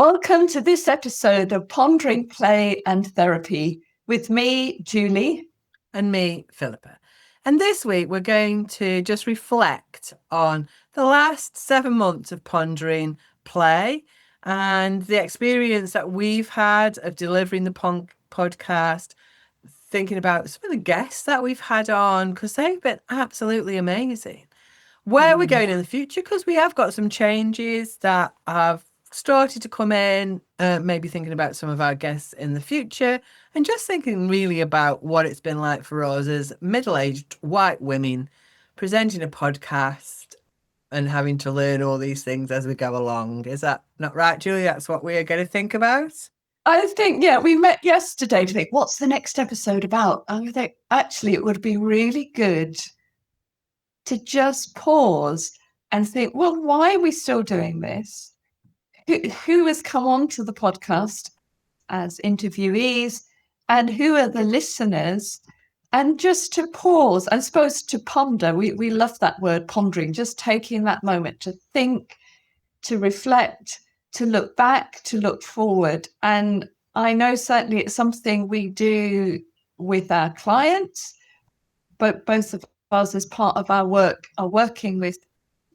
Welcome to this episode of Pondering Play and Therapy with me, Julie. And me, Philippa. And this week we're going to just reflect on the last 7 months of Pondering Play and the experience that we've had of delivering the podcast, thinking about some of the guests that we've had on, because they've been absolutely amazing. Where we're going in the future, because we have got some changes that have started to come in, maybe thinking about some of our guests in the future, and just thinking really about what it's been like for us as middle-aged white women presenting a podcast and having to learn all these things as we go along. Is that not right, Julie? That's what we are going to think about? I think, we met yesterday to think, what's the next episode about? And I think, actually, it would be really good to just pause and think, well, why are we still doing this? Who has come on to the podcast as interviewees, and who are the listeners? And just to pause, I suppose, to ponder. We love that word, pondering, just taking that moment to think, to reflect, to look back, to look forward. And I know certainly it's something we do with our clients, but both of us as part of our work are working with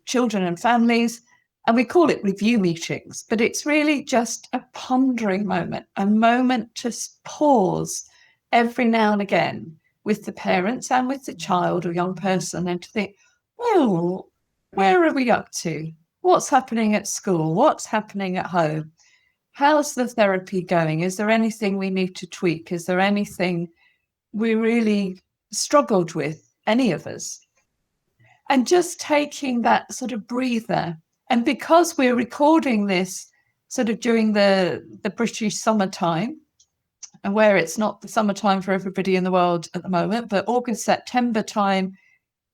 children and families, and we call it review meetings, but it's really just a pondering moment, a moment to pause every now and again with the parents and with the child or young person, and to think, well, where are we up to? What's happening at school? What's happening at home? How's the therapy going? Is there anything we need to tweak? Is there anything we really struggled with, any of us? And just taking that sort of breather. And because we're recording this sort of during the British summertime, and where it's not the summertime for everybody in the world at the moment, but August, September time,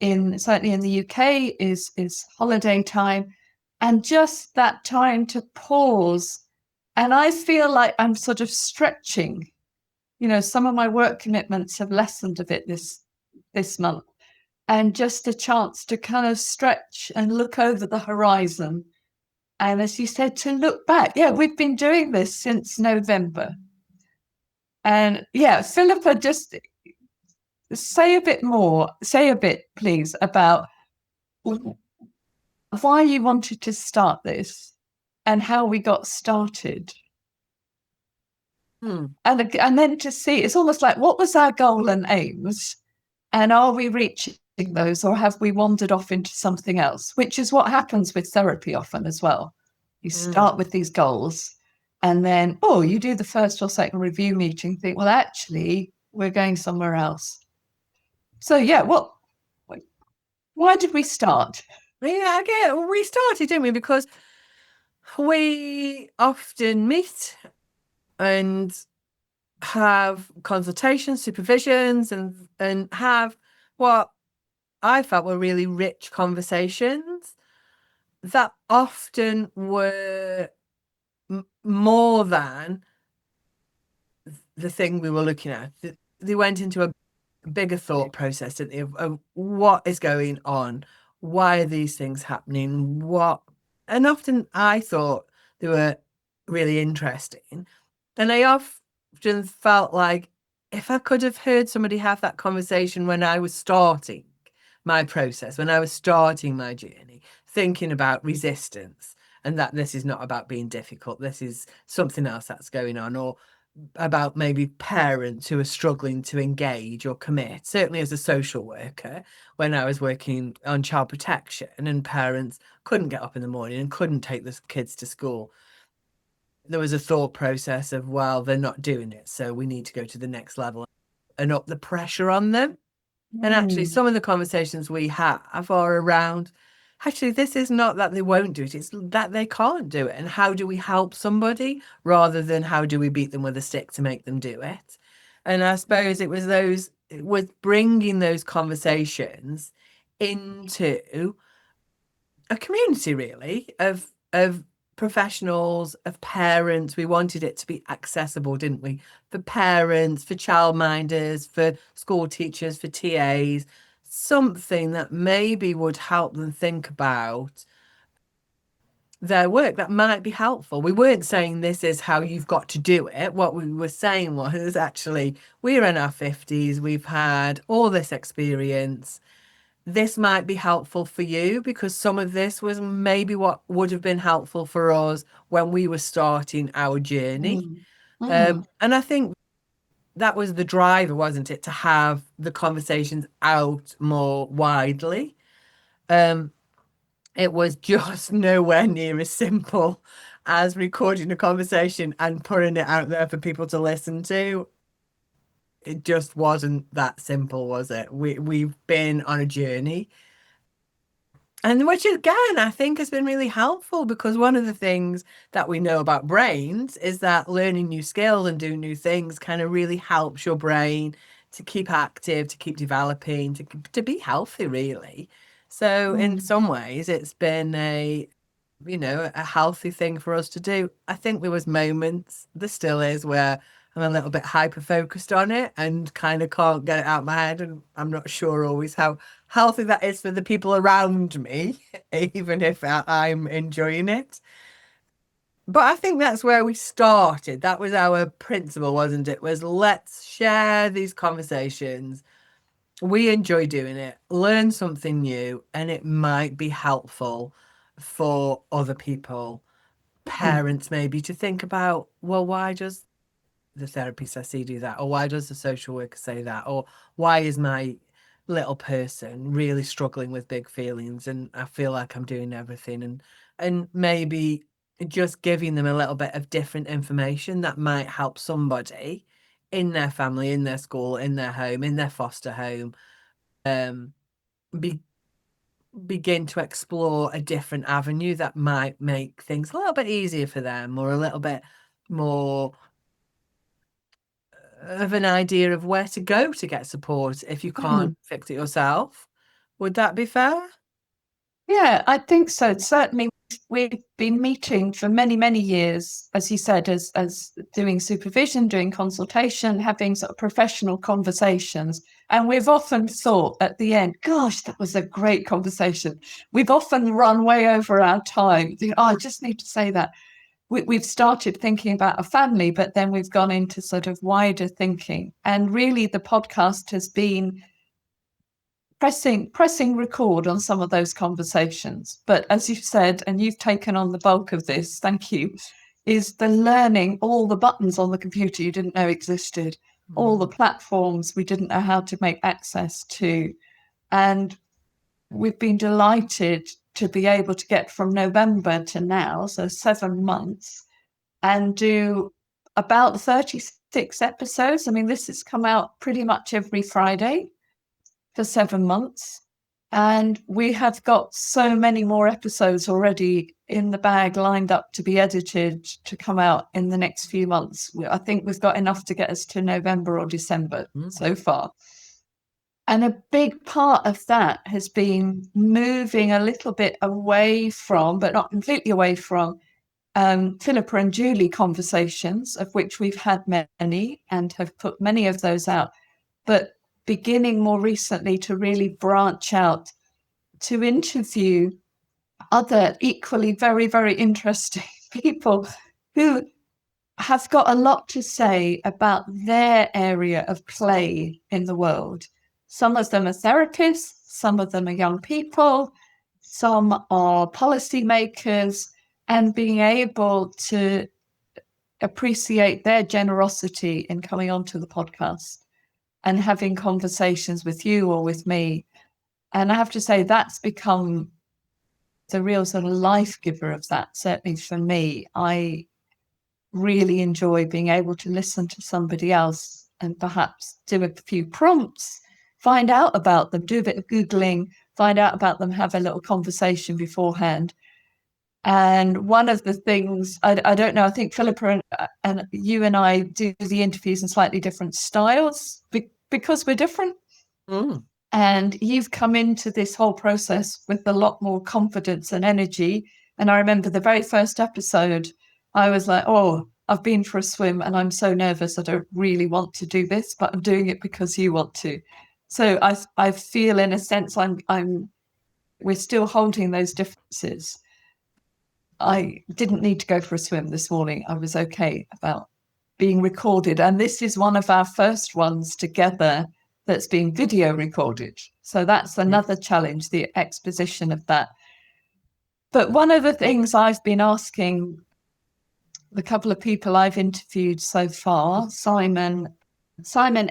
certainly in the UK, is holiday time. And just that time to pause. And I feel like I'm sort of stretching. Some of my work commitments have lessened a bit this month. And just a chance to kind of stretch and look over the horizon. And as you said, to look back. Yeah, we've been doing this since November. And Philippa, just say a bit, please, about why you wanted to start this and how we got started. And then to see, it's almost like, what was our goal and aims? And are we reaching those, or have we wandered off into something else? Which is what happens with therapy often as well. You start with these goals, and then, you do the first or second review meeting, think, well, actually, we're going somewhere else. So, why did we start? Yeah, again, we started, didn't we? Because we often meet and have consultations, supervisions, and have what I felt were really rich conversations that often were more than the thing we were looking at. They went into a bigger thought process, didn't they, of what is going on, why are these things happening, and often I thought they were really interesting. And I often felt like if I could have heard somebody have that conversation when I was starting my process, when I was starting my journey, thinking about resistance and that this is not about being difficult, this is something else that's going on, or about maybe parents who are struggling to engage or commit. Certainly as a social worker, when I was working on child protection and parents couldn't get up in the morning and couldn't take the kids to school, there was a thought process of, well, they're not doing it, so we need to go to the next level and up the pressure on them. And actually, some of the conversations we have are around, actually, this is not that they won't do it, it's that they can't do it. And how do we help somebody rather than how do we beat them with a stick to make them do it? And I suppose it was bringing those conversations into a community, really, of professionals, of parents. We wanted it to be accessible, didn't we? For parents, for childminders, for school teachers, for TAs, something that maybe would help them think about their work that might be helpful. We weren't saying this is how you've got to do it. What we were saying was actually, we're in our 50s, we've had all this experience. This might be helpful for you because some of this was maybe what would have been helpful for us when we were starting our journey. And I think that was the driver, wasn't it, to have the conversations out more widely. It was just nowhere near as simple as recording a conversation and putting it out there for people to listen to. It just wasn't that simple, was it? We've been on a journey. And which again, I think has been really helpful because one of the things that we know about brains is that learning new skills and doing new things kind of really helps your brain to keep active, to keep developing, to be healthy, really. So in some ways, it's been a healthy thing for us to do. I think there was moments, there still is, where I'm a little bit hyper focused on it and kind of can't get it out of my head. And I'm not sure always how healthy that is for the people around me, even if I'm enjoying it. But I think that's where we started. That was our principle, wasn't it? Was let's share these conversations. We enjoy doing it, learn something new, and it might be helpful for other people, parents maybe, to think about, well, why does the therapist I see do that? Or why does the social worker say that? Or why is my little person really struggling with big feelings and I feel like I'm doing everything? And maybe just giving them a little bit of different information that might help somebody in their family, in their school, in their home, in their foster home, be begin to explore a different avenue that might make things a little bit easier for them or a little bit more of an idea of where to go to get support if you can't fix it yourself. Would that be fair? Yeah, I think so. Certainly, we've been meeting for many, many years, as you said, as doing supervision, doing consultation, having sort of professional conversations. And we've often thought at the end, gosh, that was a great conversation. We've often run way over our time. Oh, I just need to say that. We've started thinking about a family, but then we've gone into sort of wider thinking. And really, the podcast has been pressing record on some of those conversations. But as you said, and you've taken on the bulk of this, thank you, is the learning all the buttons on the computer you didn't know existed, all the platforms we didn't know how to make access to. And we've been delighted to be able to get from November to now, so 7 months, and do about 36 episodes. I mean, this has come out pretty much every Friday for 7 months. And we have got so many more episodes already in the bag lined up to be edited to come out in the next few months. I think we've got enough to get us to November or December so far. And a big part of that has been moving a little bit away from, but not completely away from, Philippa and Julie conversations, of which we've had many and have put many of those out. But beginning more recently to really branch out to interview other equally very, very interesting people who have got a lot to say about their area of play in the world. Some of them are therapists, some of them are young people, some are policymakers, and being able to appreciate their generosity in coming onto the podcast and having conversations with you or with me. And I have to say, that's become the real sort of life giver of that, certainly for me. I really enjoy being able to listen to somebody else and perhaps do a few prompts, find out about them, do a bit of Googling, find out about them, have a little conversation beforehand. And one of the things, I don't know, I think Philippa and you and I do the interviews in slightly different styles because we're different. And you've come into this whole process with a lot more confidence and energy. And I remember the very first episode, I was like, oh, I've been for a swim and I'm so nervous. I don't really want to do this, but I'm doing it because you want to. So I feel in a sense we're still holding those differences. I didn't need to go for a swim this morning. I was okay about being recorded. And this is one of our first ones together that's being video recorded. So that's another challenge, the exposition of that. But one of the things I've been asking the couple of people I've interviewed so far, Simon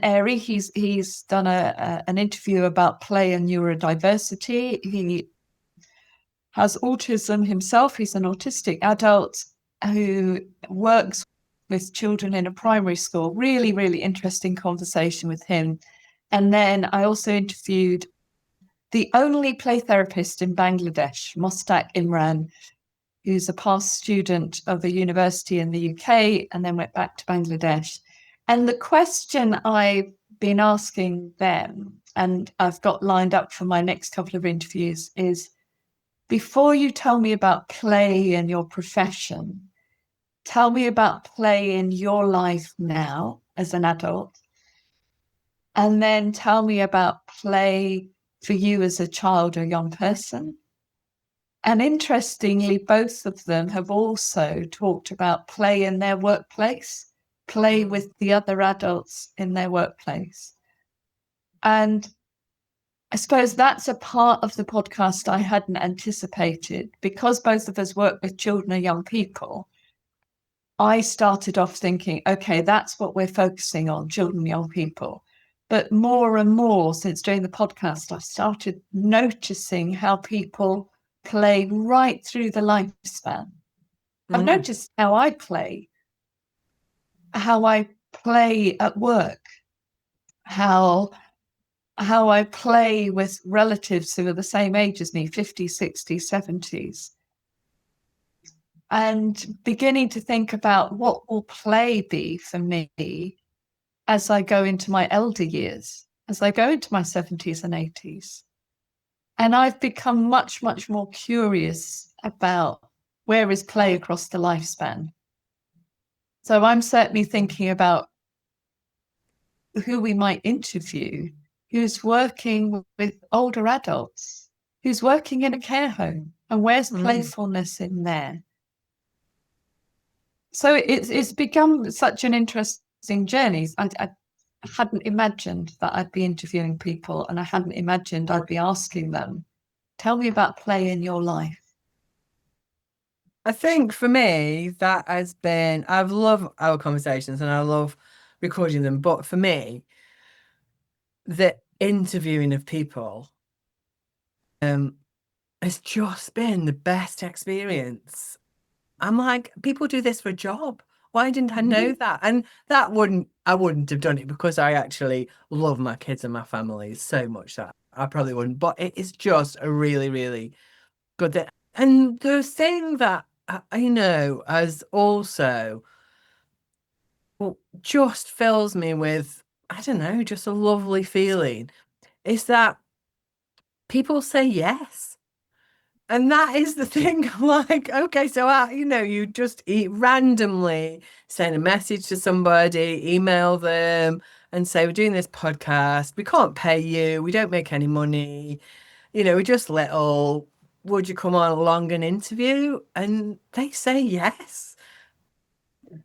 Airy, he's done an interview about play and neurodiversity. He has autism himself. He's an autistic adult who works with children in a primary school. Really, really interesting conversation with him. And then I also interviewed the only play therapist in Bangladesh, Mostaq Imran, who's a past student of a university in the UK and then went back to Bangladesh. And the question I've been asking them, and I've got lined up for my next couple of interviews, is before you tell me about play in your profession, tell me about play in your life now as an adult. And then tell me about play for you as a child or young person. And interestingly, both of them have also talked about play in their workplace, play with the other adults in their workplace. And I suppose that's a part of the podcast I hadn't anticipated. Because both of us work with children and young people, I started off thinking, okay, that's what we're focusing on, children and young people. But more and more since doing the podcast, I've started noticing how people play right through the lifespan. I've noticed how I play at work, how I play with relatives who are the same age as me, 50s, 60s, 70s, and beginning to think about what will play be for me as I go into my elder years, as I go into my 70s and 80s. And I've become much, much more curious about where is play across the lifespan. So I'm certainly thinking about who we might interview who's working with older adults, who's working in a care home, and where's playfulness in there? So it's become such an interesting journey. I hadn't imagined that I'd be interviewing people, and I hadn't imagined I'd be asking them, tell me about play in your life. I think for me, that has been, I love our conversations and I love recording them. But for me, the interviewing of people has just been the best experience. I'm like, people do this for a job. Why didn't I know that? And I wouldn't have done it because I actually love my kids and my family so much that I probably wouldn't. But it is just a really, really good thing. And the thing that I know as also just fills me with, I don't know, just a lovely feeling is that people say yes. And that is the thing. Like, okay, so you just randomly send a message to somebody, email them, and say, we're doing this podcast. We can't pay you. We don't make any money. We're just little. Would you come on along and interview? And they say yes.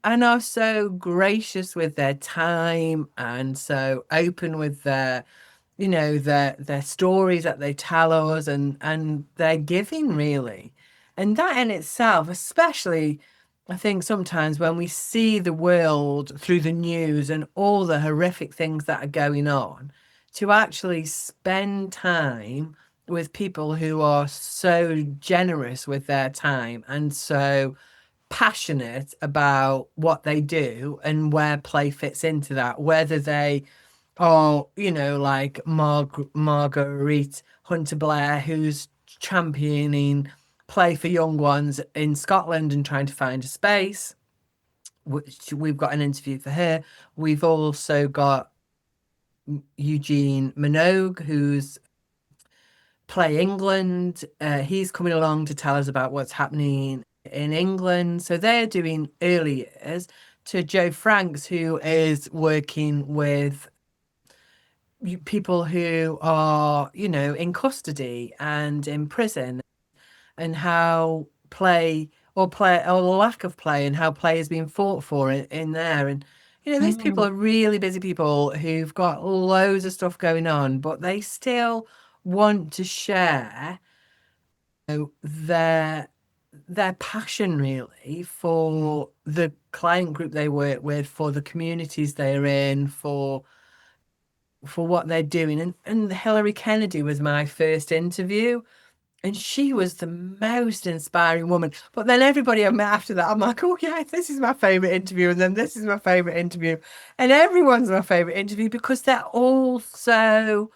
And are so gracious with their time and so open with their stories that they tell us and their giving really. And that in itself, especially I think sometimes when we see the world through the news and all the horrific things that are going on, to actually spend time with people who are so generous with their time and so passionate about what they do and where play fits into that, whether they are, like Marguerite Hunter Blair, who's championing play for young ones in Scotland and trying to find a space. We've got an interview for her. We've also got Eugene Minogue, who's Play England. He's coming along to tell us about what's happening in England. So they're doing early years. To Joe Franks, who is working with people who are, in custody and in prison, and how play or play, or lack of play, and how play is being fought for in there. And these people Mm, are really busy people who've got loads of stuff going on, but they still want to share their passion really for the client group they work with, for the communities they're in, for what they're doing. And Hillary Kennedy was my first interview, and she was the most inspiring woman. But then everybody I met after that, I'm like, oh yeah, this is my favorite interview, and then this is my favorite interview, and everyone's my favorite interview, because they're all so,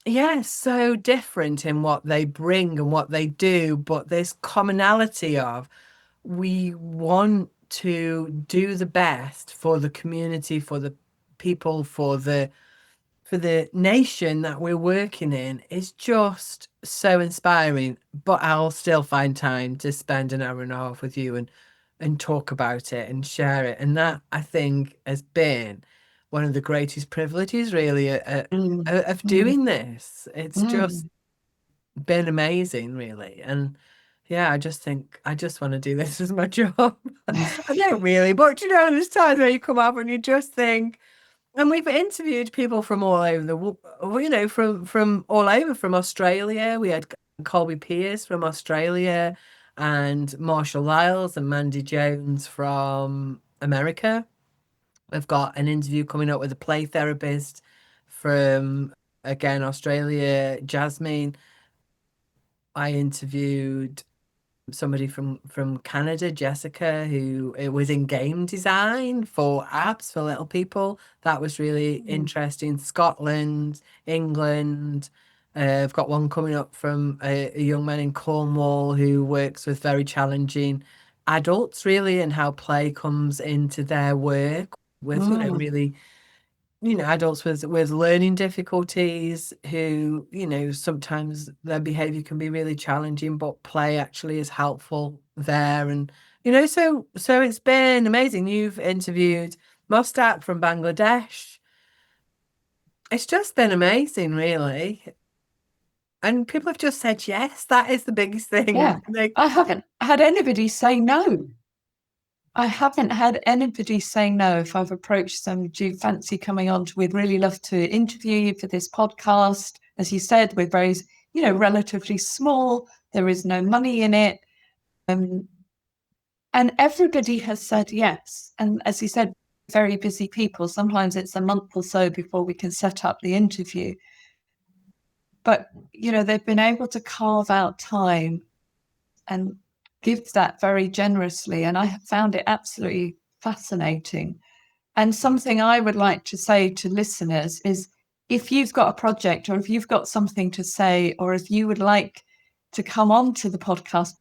yeah, so different in what they bring and what they do. But this commonality of, we want to do the best for the community, for the people, for the nation that we're working in, is just so inspiring. But I'll still find time to spend an hour and a half with you and talk about it and share it. And that, I think, has been one of the greatest privileges, really, mm, of mm, doing this. It's just mm. been amazing, really. And yeah, I just think I just want to do this as my job. I don't really, but there's times where you come up and you just think, and we've interviewed people from all over from all over, from Australia. We had Colby Pierce from Australia, and Marshall Lyles and Mandy Jones from America. We've got an interview coming up with a play therapist from, again, Australia, Jasmine. I interviewed somebody from Canada, Jessica, who it was in game design for apps for little people. That was really Mm, interesting. Scotland, England. I've got one coming up from a young man in Cornwall who works with very challenging adults, really, and how play comes into their work with, mm, really, adults with learning difficulties, who, sometimes their behavior can be really challenging, but play actually is helpful there. And, so it's been amazing. You've interviewed Mostak from Bangladesh. It's just been amazing, really. And people have just said yes. That is the biggest thing. yeah, I haven't had anybody say no. I haven't had anybody say no if I've approached them. Do you fancy coming on? We'd really love to interview you for this podcast. As you said, we're very, relatively small. There is no money in it. Um, and everybody has said yes. And as you said, very busy people. Sometimes it's a month or so before we can set up the interview. But, they've been able to carve out time and give that very generously. And I have found it absolutely fascinating. And something I would like to say to listeners is, if you've got a project, or if you've got something to say, or if you would like to come on to the podcast,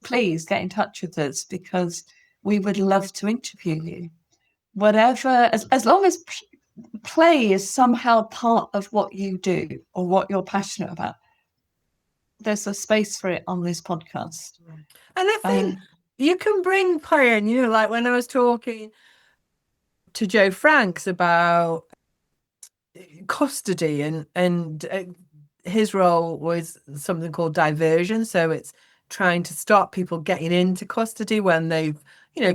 please get in touch with us, because we would love to interview you. Whatever, as long as play is somehow part of what you do or what you're passionate about, there's a space for it on this podcast. And I think And you can bring play in, like when I was talking to Joe Franks about custody, and his role was something called diversion. So it's trying to stop people getting into custody when they've,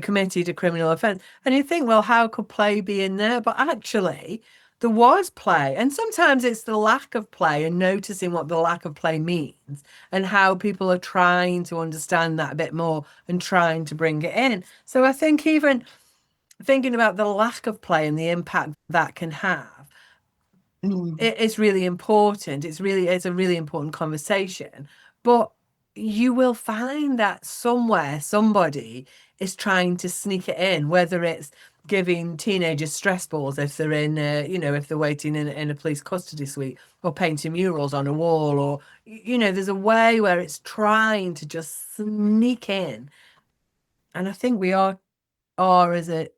committed a criminal offense. And you think, well, how could play be in there? But actually, there was play. And sometimes it's the lack of play, and noticing what the lack of play means, and how people are trying to understand that a bit more and trying to bring it in. So I think even thinking about the lack of play and the impact that can have, mm, it's really important. It's a really important conversation. But you will find that somewhere somebody is trying to sneak it in, whether it's giving teenagers stress balls if they're in, if they're waiting in a police custody suite, or painting murals on a wall, or, there's a way where it's trying to just sneak in. And I think we are as a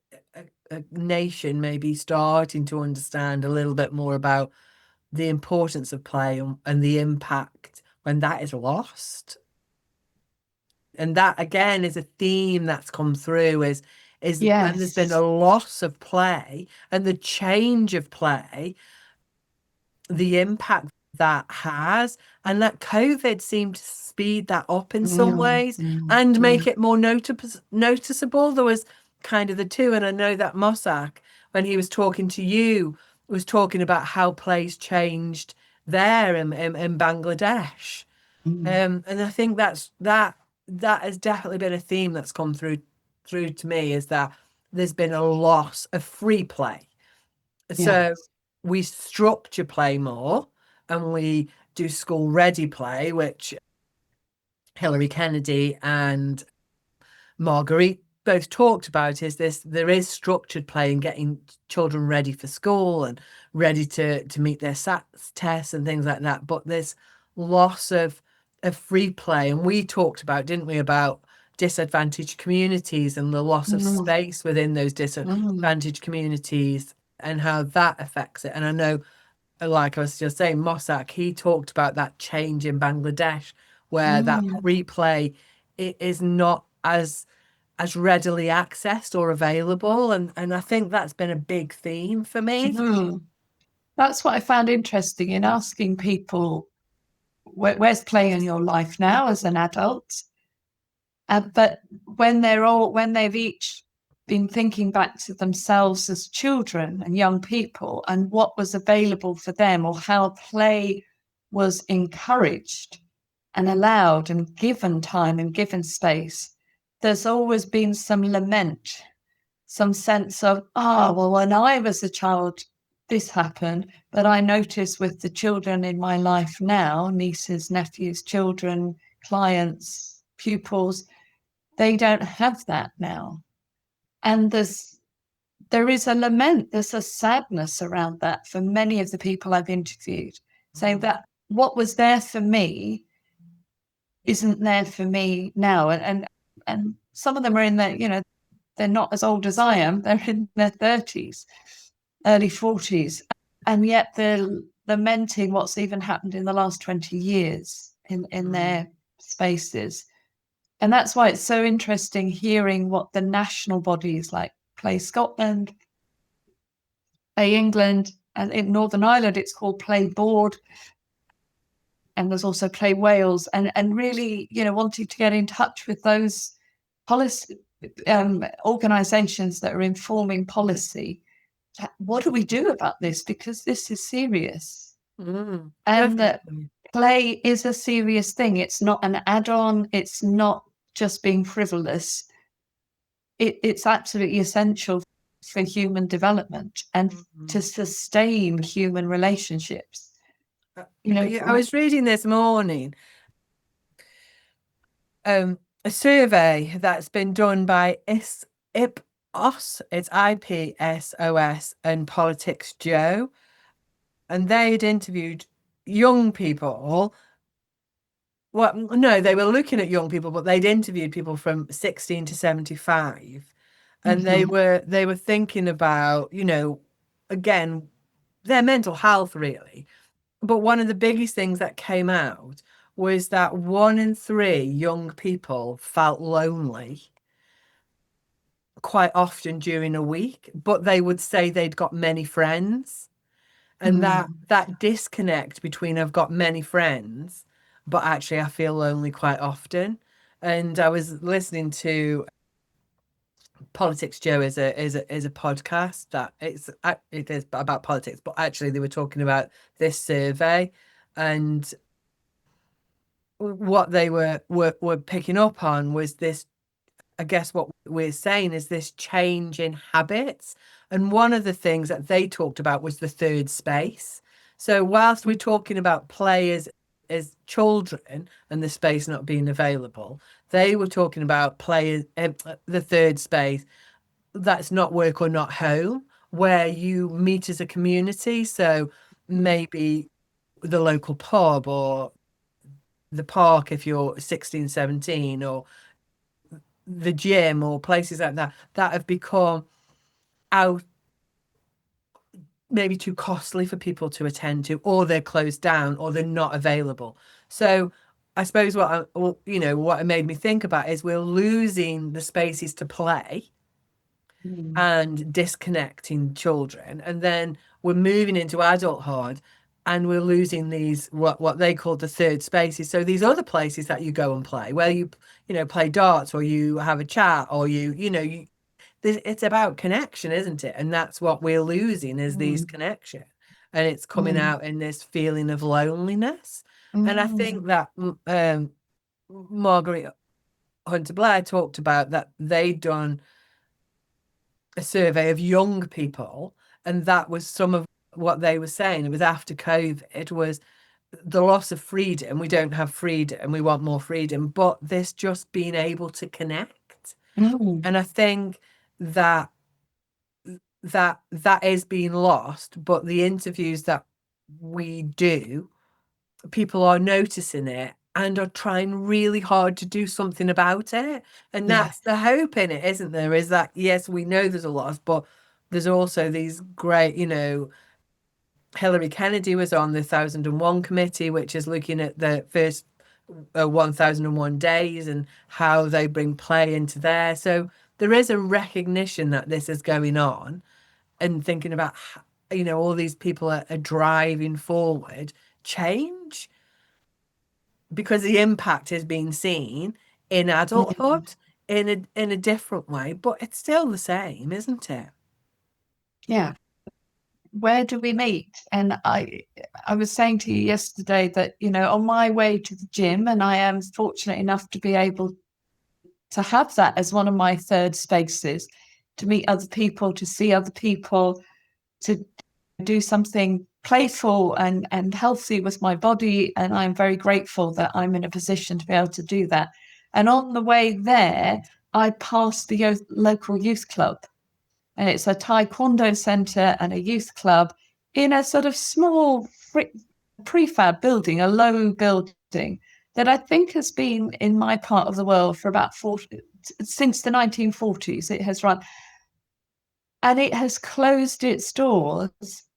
nation, maybe starting to understand a little bit more about the importance of play, and the impact when that is lost. And that, again, is a theme that's come through, is when there's been a yes, loss of play and the change of play, the impact that has, and that COVID seemed to speed that up in some Mm, ways mm, and make mm, it more noticeable. There was kind of the two, and I know that Mossack, when he was talking to you, was talking about how plays changed there in Bangladesh. mm, And I think that has definitely been a theme that's come through to me, is that there's been a loss of free play. So yes. we structure play more, and we do school ready play, which Hillary Kennedy and Marguerite both talked about, is this: there is structured play and getting children ready for school and ready to meet their SATs tests and things like that. But there's loss of free play. And we talked about, didn't we, about disadvantaged communities and the loss of Mm, space within those mm, disadvantaged communities and how that affects it. And I know, like I was just saying, Mossack, he talked about that change in Bangladesh, where that mm, replay is not as readily accessed or available, and I think that's been a big theme for me. mm. That's what I found interesting in asking people, where's play in your life now as an adult? But when they've each been thinking back to themselves as children and young people and what was available for them, or how play was encouraged and allowed and given time and given space, there's always been some lament, some sense of, well, when I was a child, this happened. But I notice with the children in my life now, nieces, nephews, children, clients, pupils, they don't have that now. And there is a lament, there's a sadness around that for many of the people I've interviewed, saying that what was there for me isn't there for me now. And some of them are in their, they're not as old as I am, they're in their 30s, early 40s, and yet they're lamenting what's even happened in the last 20 years in their spaces. And that's why it's so interesting hearing what the national bodies like Play Scotland, Play England, and in Northern Ireland it's called Play Board, and there's also Play Wales, and really, wanting to get in touch with those policy organisations that are informing policy. What do we do about this? Because this is serious. And that Definitely. play is a serious thing. It's not an add-on. It's not just being frivolous. It's absolutely essential for human development and to sustain human relationships. I was reading this morning a survey that's been done by IPSOS, it's IPSOS, and Politics Joe, and they had interviewed young people. Well, no, they were looking at young people, but they'd interviewed people from 16 to 75, and Mhm. they were thinking about, again, their mental health really. But one of the biggest things that came out was that 1 in 3 young people felt lonely quite often during a week, but they would say they'd got many friends. And that disconnect between I've got many friends, but actually I feel lonely quite often. And I was listening to Politics Joe is a podcast that it is about politics, but actually they were talking about this survey, and what they were picking up on was this. I guess what we're saying is this change in habits. And one of the things that they talked about was the third space. So whilst we're talking about play as children and the space not being available, they were talking about play as the third space that's not work or not home, where you meet as a community. So maybe the local pub or the park if you're 16, 17, or the gym or places like that have become out, maybe too costly for people to attend to, or they're closed down, or they're not available. So I suppose what it made me think about is we're losing the spaces to play Mm. and disconnecting children, and then we're moving into adulthood, and we're losing these what they call the third spaces. So these other places that you go and play, where you play darts, or you have a chat, or it's about connection, isn't it? And that's what we're losing, is these connection, and it's coming out in this feeling of loneliness. And I think that Margaret Hunter Blair talked about that they'd done a survey of young people, and that was some of what they were saying. It was after COVID, was the loss of freedom. We don't have freedom. We want more freedom, but this just being able to connect. And I think that is being lost. But the interviews that we do, people are noticing it and are trying really hard to do something about it. And that's the hope in it, isn't there? Is that, yes, we know there's a loss, but there's also these great, Hillary Kennedy was on the 1001 committee, which is looking at the first 1001 days and how they bring play into there. So there is a recognition that this is going on, and thinking about, all these people are driving forward change, because the impact is being seen in adulthood in a different way, but it's still the same, isn't it? Yeah. Where do we meet? And I was saying to you yesterday that, on my way to the gym, and I am fortunate enough to be able to have that as one of my third spaces, to meet other people, to see other people, to do something playful and healthy with my body. And I'm very grateful that I'm in a position to be able to do that. And on the way there, I passed the local youth club. And it's a taekwondo center and a youth club in a sort of small prefab building, a low building that I think has been in my part of the world for about since the 1940s. It has run, and it has closed its doors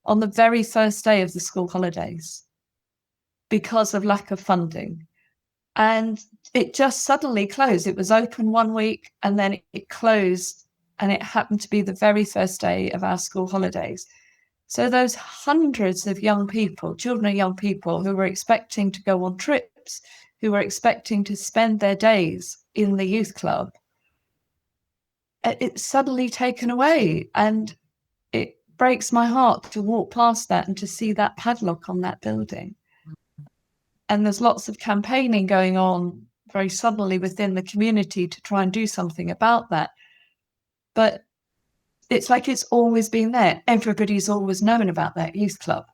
on the very first day of the school holidays because of lack of funding. And it just suddenly closed. It was open one week and then it closed, and it happened to be the very first day of our school holidays. So those hundreds of young people, children and young people, who were expecting to go on trips, who were expecting to spend their days in the youth club, it's suddenly taken away. And it breaks my heart to walk past that and to see that padlock on that building. And there's lots of campaigning going on very suddenly within the community to try and do something about that. But it's like it's always been there. Everybody's always known about that youth club.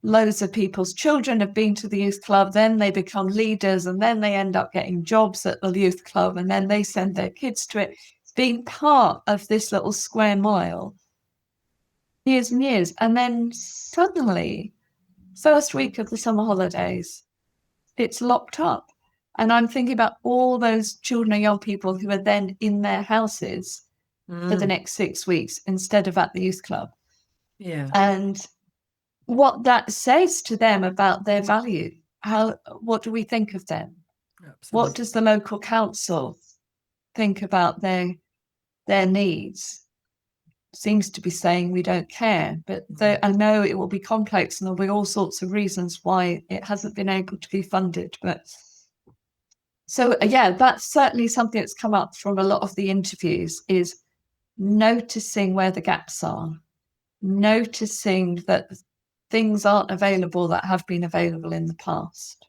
Loads of people's children have been to the youth club, then they become leaders, and then they end up getting jobs at the youth club, and then they send their kids to it. Being part of this little square mile years and years. And then suddenly, first week of the summer holidays, it's locked up. And I'm thinking about all those children and young people who are then in their houses for the next 6 weeks instead of at the youth club. Yeah. And what that says to them about their value. What do we think of them? Absolutely. What does the local council think about their needs? Seems to be saying we don't care, but I know it will be complex and there'll be all sorts of reasons why it hasn't been able to be funded. But so, yeah, that's certainly something that's come up from a lot of the interviews, is noticing where the gaps are, noticing that things aren't available that have been available in the past.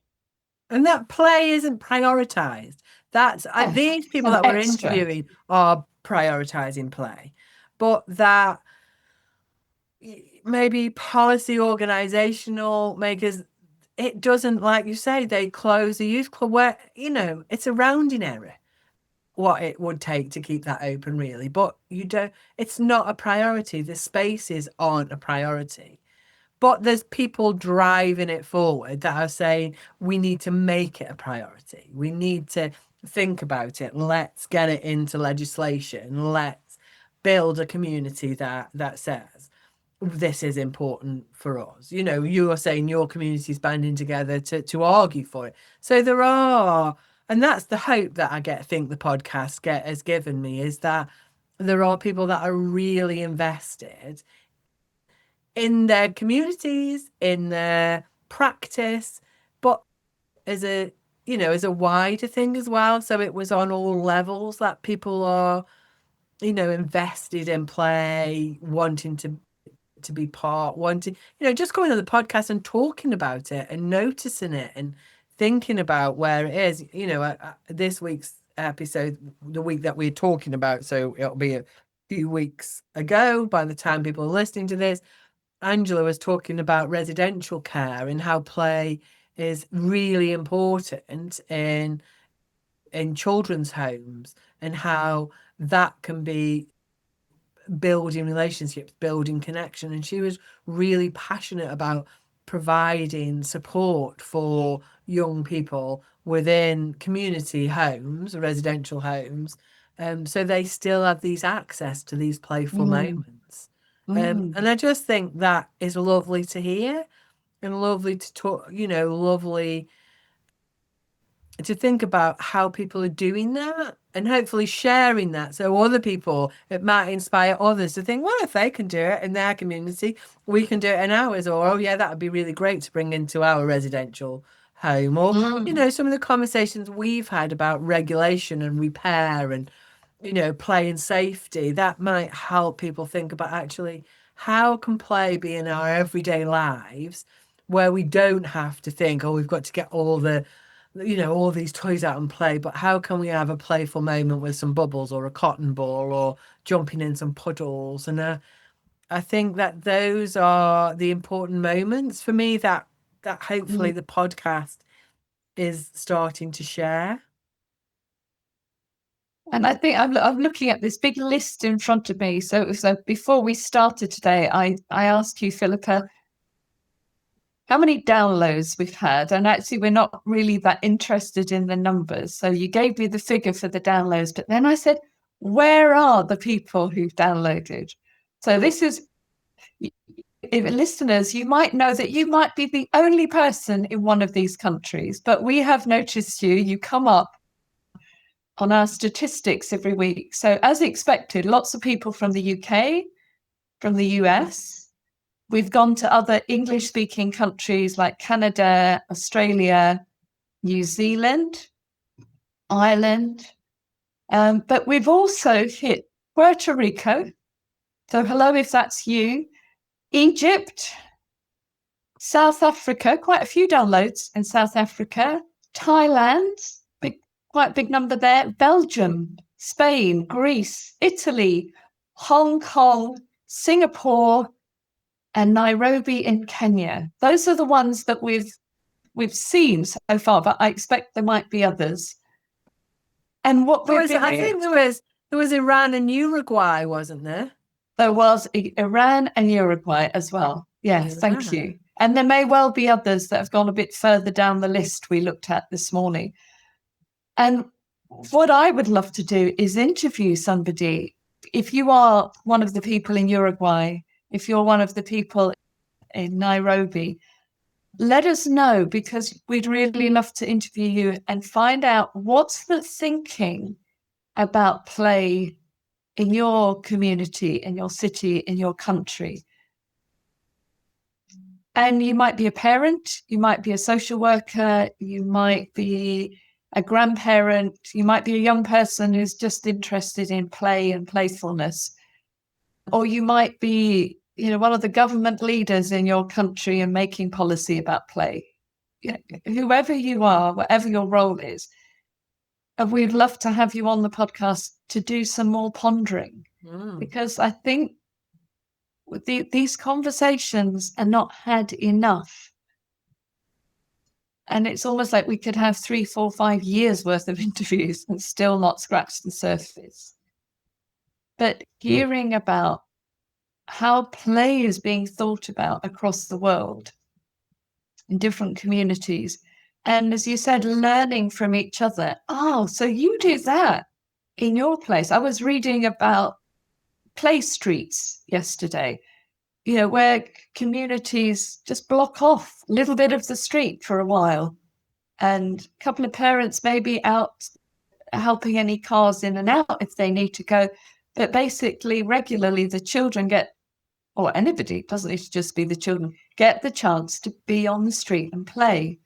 And that play isn't prioritized. That's these people that we're interviewing are prioritizing play, but that maybe policy organizational makers, it doesn't, like you say, they close the youth club where, it's a rounding error what it would take to keep that open, really. But it's not a priority. The spaces aren't a priority. But there's people driving it forward that are saying we need to make it a priority. We need to think about it. Let's get it into legislation. Let's build a community that says this is important for us. You are saying your community is banding together to argue for it. So there are, and that's the hope that I think the podcast has given me, is that there are people that are really invested in their communities, in their practice, but as a as a wider thing as well. So it was on all levels that people are invested in play, wanting to be part, wanting just going on the podcast and talking about it and noticing it and thinking about where it is. This week's episode, the week that we're talking about, so it'll be a few weeks ago by the time people are listening to this, Angela was talking about residential care and how play is really important in children's homes, and how that can be building relationships, building connection. And she was really passionate about providing support for young people within community homes, residential homes, so they still have these access to these playful moments. And I just think that is lovely to hear and lovely to talk, lovely to think about how people are doing that and hopefully sharing that. So other people, it might inspire others to think, well, if they can do it in their community, we can do it in ours. Or, oh yeah, that would be really great to bring into our residential home. Or, some of the conversations we've had about regulation and repair and, play and safety, that might help people think about actually how can play be in our everyday lives where we don't have to think, oh, we've got to get all these toys out and play, but how can we have a playful moment with some bubbles or a cotton ball or jumping in some puddles? And I think that those are the important moments for me that hopefully the podcast is starting to share. And I think I'm looking at this big list in front of me. So before we started today, I asked you, Philippa, how many downloads we've had. And actually, we're not really that interested in the numbers. So you gave me the figure for the downloads. But then I said, where are the people who've downloaded? So this is, if listeners, you might know that you might be the only person in one of these countries, but we have noticed you come up on our statistics every week. So as expected, lots of people from the UK, from the US. We've gone to other English-speaking countries like Canada, Australia, New Zealand, Ireland. But we've also hit Puerto Rico. So hello, if that's you. Egypt, South Africa, quite a few downloads in South Africa. Thailand, quite a big number there. Belgium, Spain, Greece, Italy, Hong Kong, Singapore, and Nairobi in Kenya. Those are the ones that we've seen so far, but I expect there might be others. And what I think there was Iran and Uruguay, wasn't there? There was Iran and Uruguay as well. Yes, thank you. And there may well be others that have gone a bit further down the list we looked at this morning. And what I would love to do is interview somebody. If you are one of the people in Uruguay, if you're one of the people in Nairobi, let us know, because we'd really love to interview you and find out what's the thinking about play in your community, in your city, in your country. And you might be a parent, you might be a social worker, you might be a grandparent, you might be a young person who's just interested in play and playfulness. Or you might be, one of the government leaders in your country and making policy about play. Whoever you are, whatever your role is, we'd love to have you on the podcast to do some more pondering, because I think these conversations are not had enough. And it's almost like we could have 3, 4, 5 years worth of interviews and still not scratch the surface. But hearing about how play is being thought about across the world in different communities. And as you said, learning from each other. Oh, so you do that in your place. I was reading about play streets yesterday, where communities just block off a little bit of the street for a while. And a couple of parents may be out helping any cars in and out if they need to go. But basically, regularly, the children get or anybody, it doesn't need to just be the children, get the chance to be on the street and play.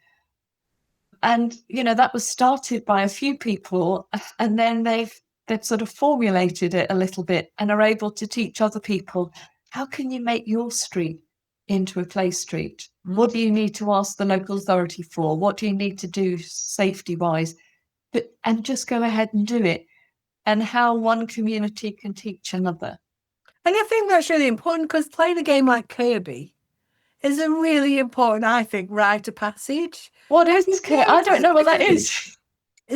And, that was started by a few people, and then they've sort of formulated it a little bit and are able to teach other people, how can you make your street into a play street? What do you need to ask the local authority for? What do you need to do safety wise? And just go ahead and do it. And how one community can teach another. And I think that's really important, because playing a game like Kirby is a really important, I think, rite of passage. What is Kirby? I don't know what that is.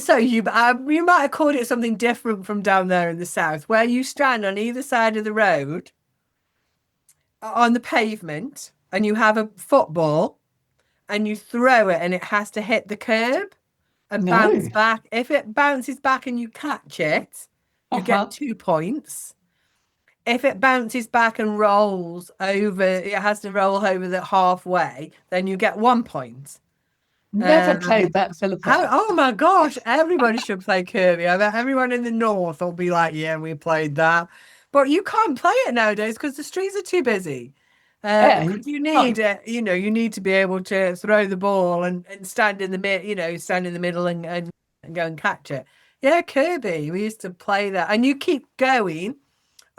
So you might have called it something different from down there in the south, where you stand on either side of the road on the pavement, and you have a football, and you throw it, and it has to hit the curb and bounce back. If it bounces back and you catch it, you get 2 points. If it bounces back and rolls over, it has to roll over the halfway, then you get 1 point. Never played that, Philippa. Oh my gosh, everybody should play Kirby. I bet everyone in the north will be like, yeah, we played that. But you can't play it nowadays because the streets are too busy. You need you need to be able to throw the ball and stand in the middle and go and catch it. Yeah, Kirby, we used to play that, and you keep going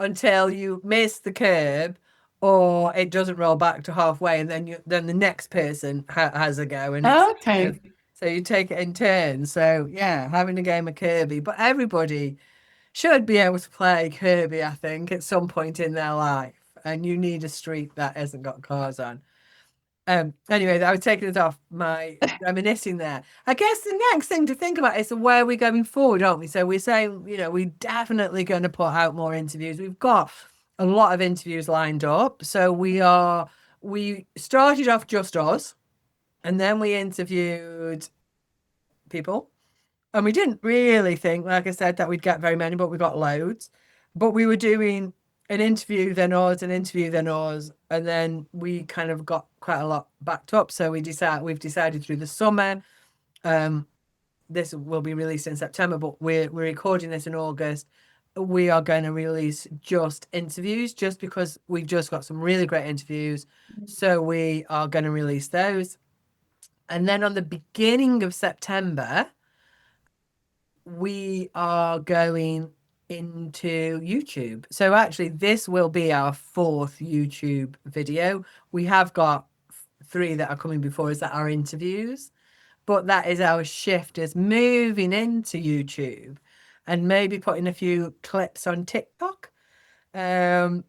until you miss the curb or it doesn't roll back to halfway, and then the next person has a go. And so you take it in turns. So yeah, having a game of Kirby, but everybody should be able to play Kirby, I think, at some point in their life. And you need a street that hasn't got cars on. Anyway, I was taking it off my reminiscing there. I guess the next thing to think about is where we're going forward, aren't we? So we're saying, we're definitely going to put out more interviews. We've got a lot of interviews lined up. So we started off just us, and then we interviewed people. And we didn't really think, like I said, that we'd get very many, but we got loads. But we were doing an interview, then ours, an interview, then ours, and then we kind of got quite a lot backed up. So we've decided through the summer. This will be released in September, but we're recording this in August. We are going to release just interviews, just because we've just got some really great interviews. So we are going to release those. And then on the beginning of September, we are going into YouTube. So actually, this will be our 4th YouTube video. We have got 3 that are coming before us that are interviews, but that is our shift, is moving into YouTube and maybe putting a few clips on TikTok. And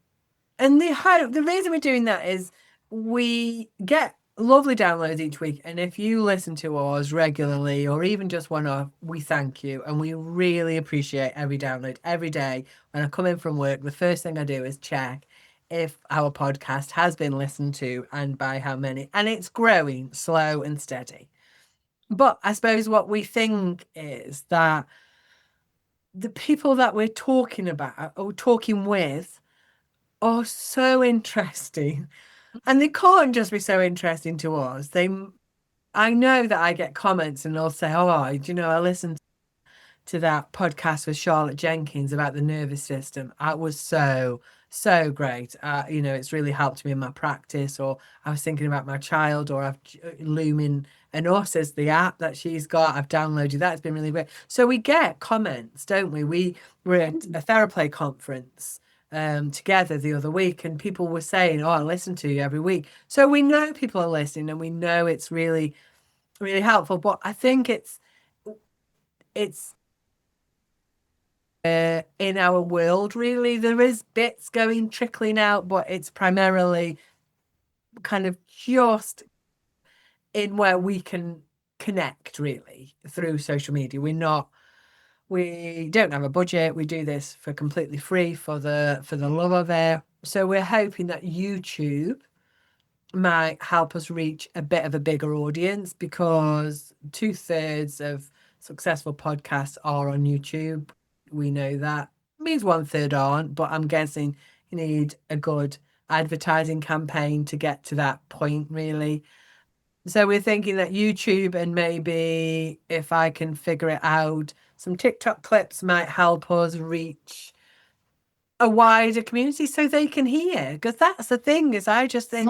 the reason we're doing that is we get lovely downloads each week, and if you listen to ours regularly or even just one-off, we thank you, and we really appreciate every download. Every day when I come in from work, the first thing I do is check if our podcast has been listened to and by how many, and it's growing slow and steady. But I suppose what we think is that the people that we're talking about or talking with are so interesting. And they can't just be so interesting to us. I know that I get comments and they'll say, oh, I listened to that podcast with Charlotte Jenkins about the nervous system. It was so great. It's really helped me in my practice, or I was thinking about my child, or I've Lumen and Us is the app that she's got. I've downloaded that. It's been really great. So we get comments, don't we? We were at a TheraPlay conference together the other week, and people were saying, oh, I listen to you every week. So we know people are listening, and we know it's really, really helpful. But I think it's in our world, really, there is bits trickling out, but it's primarily kind of just in where we can connect, really, through social media. We don't have a budget. We do this for completely free for the love of it. So we're hoping that YouTube might help us reach a bit of a bigger audience, because 2/3 of successful podcasts are on YouTube. We know that. It means 1/3 aren't, but I'm guessing you need a good advertising campaign to get to that point, really. So we're thinking that YouTube, and maybe if I can figure it out, some TikTok clips might help us reach a wider community so they can hear. Because that's the thing, is I just think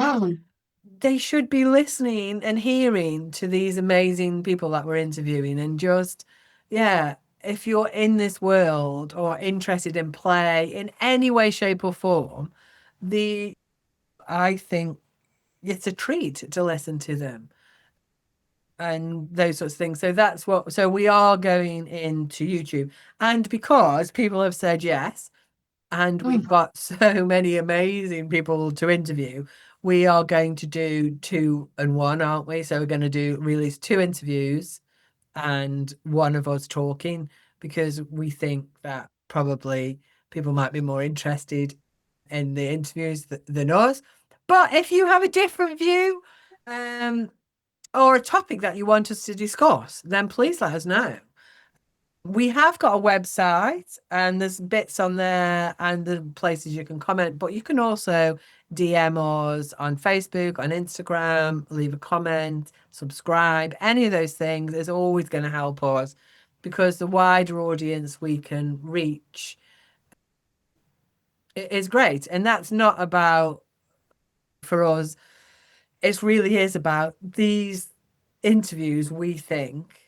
they should be listening and hearing to these amazing people that we're interviewing, and just, yeah, if you're in this world or interested in play in any way, shape or form, I think it's a treat to listen to them and those sorts of things. So we are going into YouTube, and because people have said yes, and we've got so many amazing people to interview, we are going to do 2 and 1, aren't we? So we're going to release 2 interviews and one of us talking, because we think that probably people might be more interested in the interviews than us. But if you have a different view, or a topic that you want us to discuss, then please let us know. We have got a website, and there's bits on there and the places you can comment, but you can also DM us on Facebook, on Instagram, leave a comment, subscribe. Any of those things is always going to help us, because the wider audience we can reach is great. And that's not about, for us, it really is about these interviews we think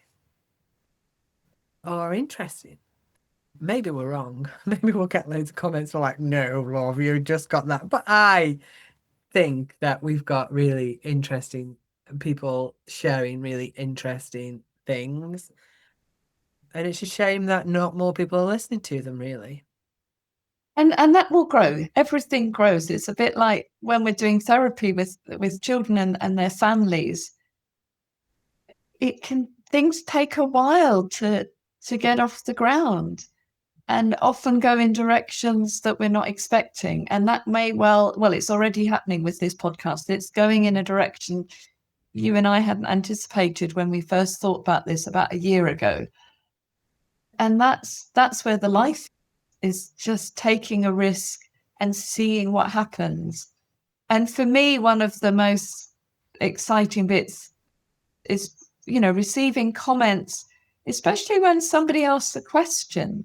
are interesting. Maybe we're wrong. Maybe we'll get loads of comments for like, no, love, you just got that. But I think that we've got really interesting people sharing really interesting things. And it's a shame that not more people are listening to them, really. And that will grow. Everything grows. It's a bit like when we're doing therapy with children and their families. Things take a while to get off the ground, and often go in directions that we're not expecting. And that may well, it's already happening with this podcast. It's going in a direction you and I hadn't anticipated when we first thought about this about a year ago. And that's where the life is, just taking a risk and seeing what happens. And for me, one of the most exciting bits is, receiving comments, especially when somebody asks a question.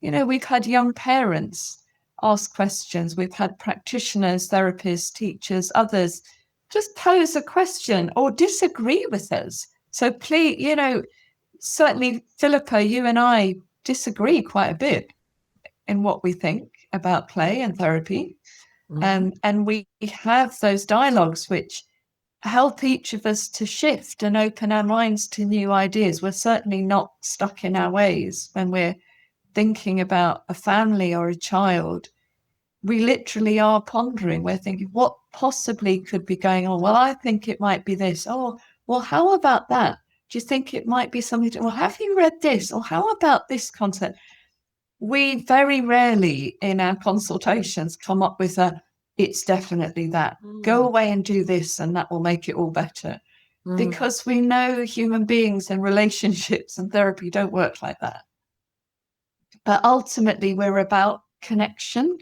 We've had young parents ask questions. We've had practitioners, therapists, teachers, others just pose a question or disagree with us. So please, certainly, Philippa, you and I disagree quite a bit in what we think about play and therapy. And we have those dialogues which help each of us to shift and open our minds to new ideas. We're certainly not stuck in our ways when we're thinking about a family or a child. We literally are pondering. We're thinking, what possibly could be going on? Well, I think it might be this. Oh, well, how about that? Do you think it might be something? Well, have you read this? Or how about this concept? We very rarely in our consultations come up with it's definitely that. Go away and do this, and that will make it all better. Because we know human beings and relationships and therapy don't work like that. But ultimately, we're about connection.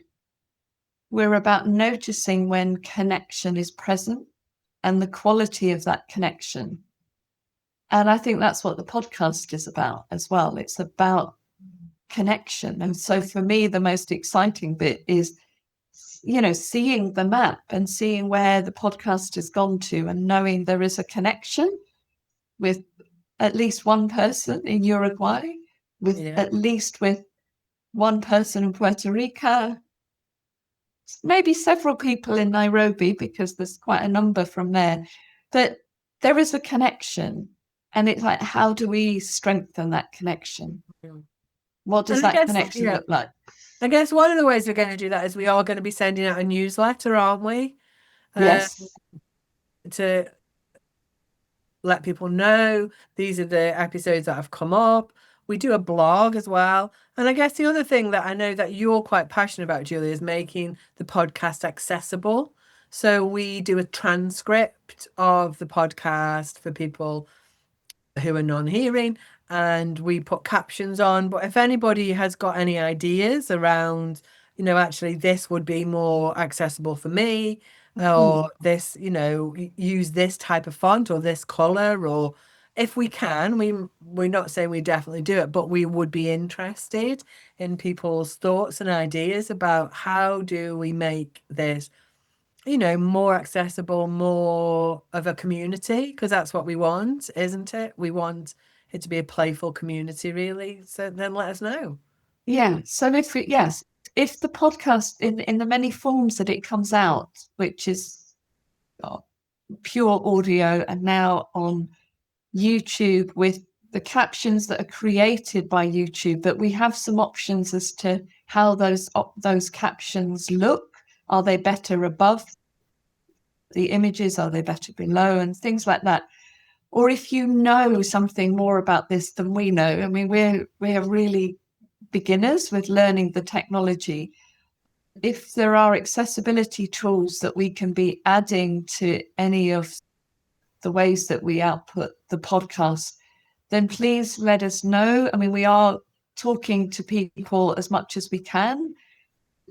We're about noticing when connection is present and the quality of that connection. And I think that's what the podcast is about as well. It's about connection. And so for me, the most exciting bit is, seeing the map and seeing where the podcast has gone to, and knowing there is a connection with at least one person in Uruguay, at least with one person in Puerto Rico, maybe several people in Nairobi, because there's quite a number from there. But there is a connection, and it's like, how do we strengthen that connection? What does that connection look like? I guess one of the ways we're going to do that is we are going to be sending out a newsletter, aren't we? Yes. To let people know these are the episodes that have come up. We do a blog as well. And I guess the other thing that I know that you're quite passionate about, Julie, is making the podcast accessible. So we do a transcript of the podcast for people who are non-hearing, and we put captions on. But if anybody has got any ideas around, actually this would be more accessible for me, or this, use this type of font or this color, or if we can, we're not saying we definitely do it, but we would be interested in people's thoughts and ideas about how do we make this, more accessible, more of a community, because that's what we want, isn't it? We want it to be a playful community, really. So then let us know. Yeah. So if the podcast in the many forms that it comes out, which is pure audio and now on YouTube with the captions that are created by YouTube, but we have some options as to how those captions look. Are they better above the images? Are they better below? And things like that. Or if you know something more about this than we know, I mean, we're really beginners with learning the technology. If there are accessibility tools that we can be adding to any of the ways that we output the podcast, then please let us know. I mean, we are talking to people as much as we can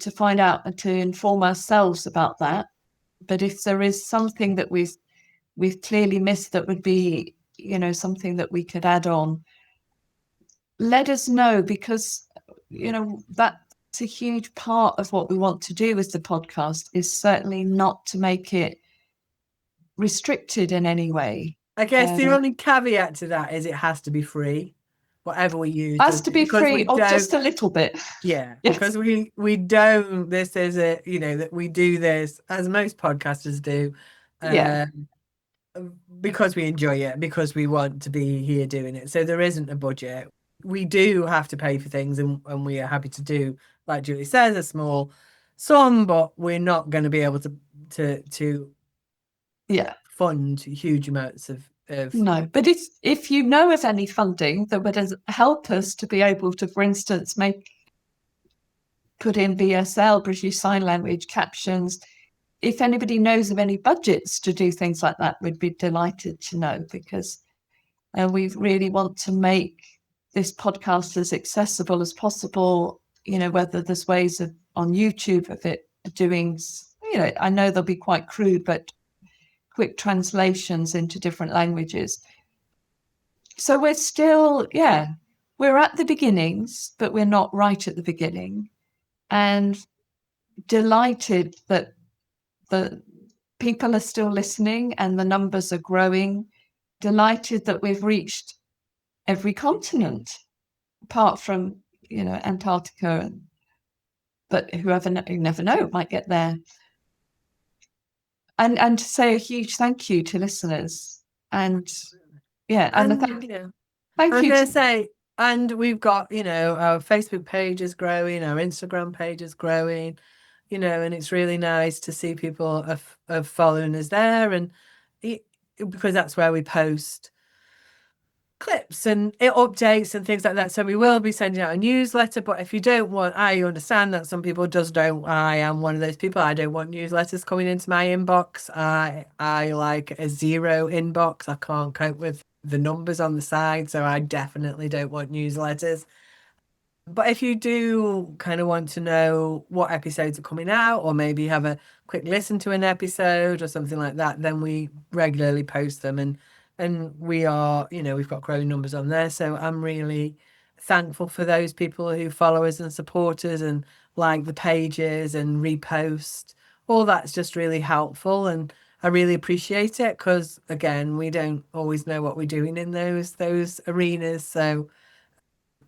to find out and to inform ourselves about that. But if there is something that we've clearly missed that would be, something that we could add on, let us know, because, that's a huge part of what we want to do with the podcast, is certainly not to make it restricted in any way. I guess the only caveat to that is it has to be free, whatever we use. Has to be free, or just a little bit. Yeah, yes. Because we don't. This is a that we do this as most podcasters do. Because we enjoy it, because we want to be here doing it. So there isn't a budget. We do have to pay for things, and we are happy to do, like Julie says, a small sum, but we're not going to be able to fund huge amounts of no. But if you know of any funding that would help us to be able to, for instance, put in BSL, British Sign Language captions, if anybody knows of any budgets to do things like that, we'd be delighted to know, because we really want to make this podcast as accessible as possible. Whether there's ways on YouTube of it doing, I know they'll be quite crude, but quick translations into different languages. So we're still, we're at the beginnings, but we're not right at the beginning. And delighted that the people are still listening and the numbers are growing. Delighted that we've reached every continent, apart from, Antarctica. But you never know, might get there. And to say a huge thank you to listeners. And thank you. I was going to say, and we've got, our Facebook page is growing, our Instagram page is growing, and it's really nice to see people of following us there, and because that's where we post clips and updates and things like that. So we will be sending out a newsletter, but if you don't want, I understand that some people just don't. I am one of those people. I don't want newsletters coming into my inbox. I like a zero inbox. I can't cope with the numbers on the side, so I definitely don't want newsletters. But if you do kind of want to know what episodes are coming out, or maybe have a quick listen to an episode or something like that, then we regularly post them, and we are, we've got growing numbers on there. So I'm really thankful for those people who follow us and support us and like the pages and repost. All that's just really helpful, and I really appreciate it, because again, we don't always know what we're doing in those arenas. So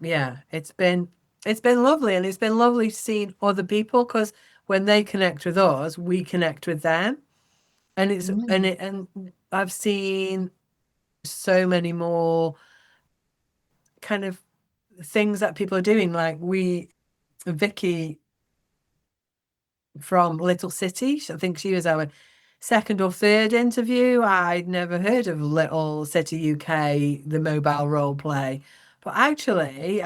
yeah, it's been lovely, and it's been lovely seeing other people, because when they connect with us, we connect with them, and and I've seen so many more kind of things that people are doing. Like Vicky from Little City, I think she was our second or third interview. I'd never heard of Little City UK, the mobile role play, but actually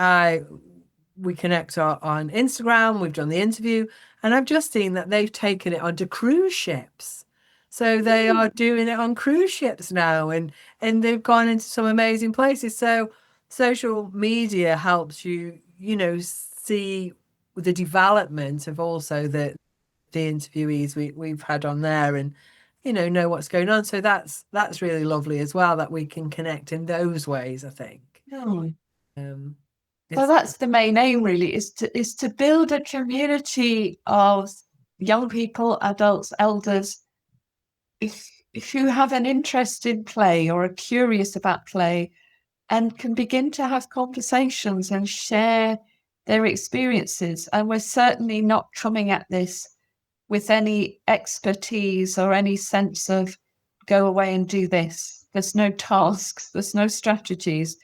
we connect on Instagram. We've done the interview, and I've just seen that they've taken it onto cruise ships. So they are doing it on cruise ships now, and they've gone into some amazing places. So social media helps you, see the development of also the interviewees we've had on there, and know what's going on. So that's really lovely as well, that we can connect in those ways, I think. So that's the main aim, really, is to build a community of young people, adults, elders. If you have an interest in play or are curious about play and can begin to have conversations and share their experiences, and we're certainly not coming at this with any expertise or any sense of go away and do this. There's no tasks, there's no strategies,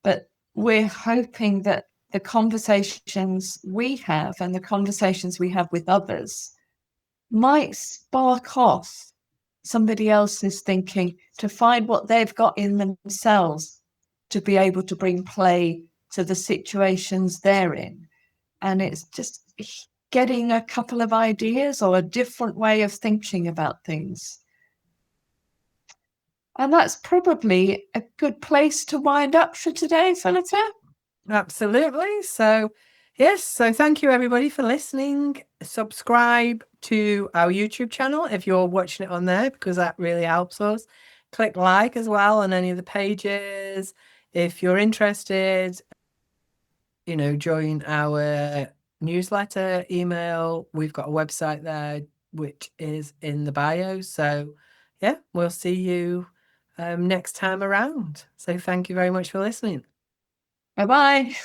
but we're hoping that the conversations we have and the conversations we have with others might spark off somebody else's thinking, to find what they've got in themselves to be able to bring play to the situations they're in. And it's just getting a couple of ideas or a different way of thinking about things. And that's probably a good place to wind up for today, Philippa. Absolutely. So, yes. So, thank you everybody for listening. Subscribe to our YouTube channel if you're watching it on there, because that really helps us. Click like as well on any of the pages. If you're interested, join our newsletter, email. We've got a website there, which is in the bio. So, yeah, we'll see you next time around. So, thank you very much for listening. Bye-bye.